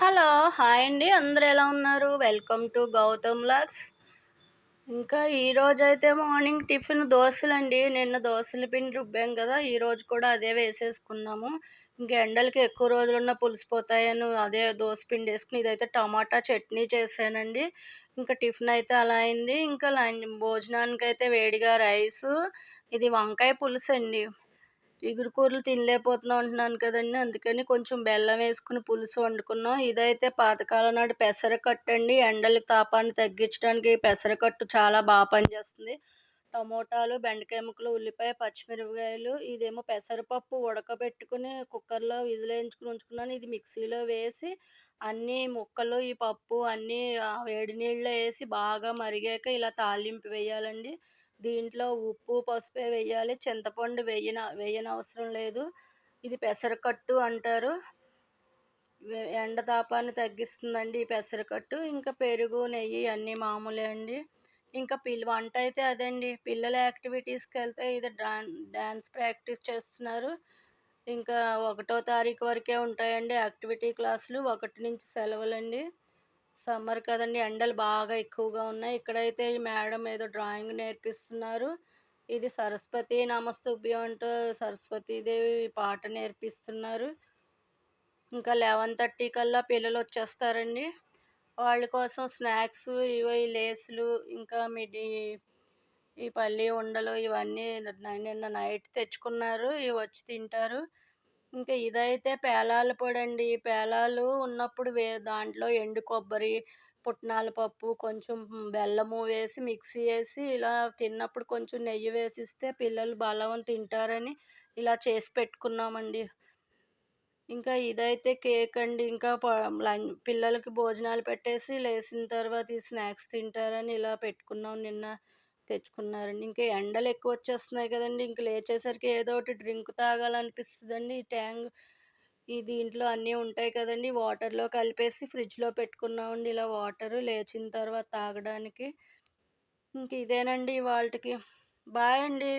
Hello! Hi అండి. అందరూ ఎలా ఉన్నారు? Welcome to Gautam vlogs. ఇంకా ఈరోజైతే మార్నింగ్ టిఫిన్ దోసలండి. నిన్న దోసల పిండి రుబ్బాం కదా! ఈరోజు కూడా అదే వేసేసుకున్నాము. ఇంక ఎండలకి ఎక్కువ రోజులున్న పులిసిపోతాయని అదే దోస పిండేసుకొని ఇదైతే టమాటా చట్నీ చేశానండి. ఇంకా టిఫిన్ అయితే అలా అయింది. ఇంకా భోజనానికైతే వేడిగా రైసు, ఇది వంకాయ పులుసండి. ఇగురు కూరలు తినలేకపోతున్నాం అంటున్నాను కదండీ! అందుకని కొంచెం బెల్లం వేసుకొని పులుసు వండుకున్నాం. ఇదైతే పాతకాలం నాటి పెసరకట్టండి. ఎండల తాపాన్ని తగ్గించడానికి పెసరకట్టు చాలా పనిచేస్తుంది. టమోటాలు, బెండకాయ ముక్కలు, ఉల్లిపాయ, పచ్చిమిరపకాయలు, ఇదేమో పెసరపప్పు ఉడకబెట్టుకొని కుక్కర్‌లో విజిలేయించుకొని ఉంచుకున్నాను. ఇది మిక్సీలో వేసి అన్నీ ముక్కలు, ఈ పప్పు అన్నీ వేడి నీళ్ళలో ఏసి బాగా మరిగాక ఇలా తాలింపు వేయాలండి. దీంట్లో ఉప్పు, పసుపే వెయ్యాలి. చింతపండు వెయ్యనవసరం లేదు. ఇది పెసరకట్టు అంటారు. ఎండ తాపాన్ని తగ్గిస్తుందండి ఈ పెసరకట్టు. ఇంకా పెరుగు, నెయ్యి అన్నీ మామూలే అండి. ఇంకా వంటయితే అదండి. పిల్లల యాక్టివిటీస్‌కెళ్తే ఇది డాన్స్ ప్రాక్టీస్ చేస్తున్నారు. ఇంకా 1 తారీఖు వరకే ఉంటాయండి యాక్టివిటీ క్లాసులు. 1 నుంచి సెలవులండి. సమ్మర్ కదండీ! ఎండలు బాగా ఎక్కువగా ఉన్నాయి. ఇక్కడైతే ఈ మేడం ఏదో డ్రాయింగ్ నేర్పిస్తున్నారు. ఇది సరస్వతి నమస్తుభ్యం అంటూ సరస్వతీదేవి పాట నేర్పిస్తున్నారు. ఇంకా 11:30 కల్లా పిల్లలొచ్చేస్తారండి. వాళ్ళ కోసం స్నాక్స్ ఇవో ఈ లేసులు, ఇంకా ఈ పల్లి ఉండలు ఇవన్నీ నిన్న నైట్ తెచ్చుకున్నారు. ఇవి వచ్చి తింటారు. ఇంకా ఇదైతే పేలాల పొడండి. పేలాలు ఉన్నప్పుడు దాంట్లో ఎండు కొబ్బరి, పుట్నాల పప్పు, కొంచెం బెల్లము వేసి మిక్సీ ఏసి ఇలా తిన్నప్పుడు కొంచెం నెయ్యి వేసిస్తే పిల్లలు బలం తింటారని ఇలా చేసి పెట్టుకున్నామండి. ఇంకా ఇదైతే కేక్ అండి. ఇంకా పిల్లలకి భోజనాలు పెట్టేసి లేసిన తర్వాత ఈ స్నాక్స్ తింటారని ఇలా పెట్టుకున్నాం. నిన్న తెచ్చుకున్నారండి. ఇంకా ఎండలు ఎక్కువొచ్చేస్తున్నాయి కదండీ! ఇంక లేచేసరికి ఏదో ఒకటి డ్రింక్ తాగాలనిపిస్తదండి. ఈ దీంట్లో అన్నీ ఉంటాయి కదండీ! వాటర్‌లో కలిపేసి ఫ్రిడ్జ్‌లో పెట్టుకున్నామండి ఇలా వాటరు లేచిన తర్వాత తాగడానికి. ఇంక ఇదేనండి ఇవాల్టికి. బాయ్ అండి.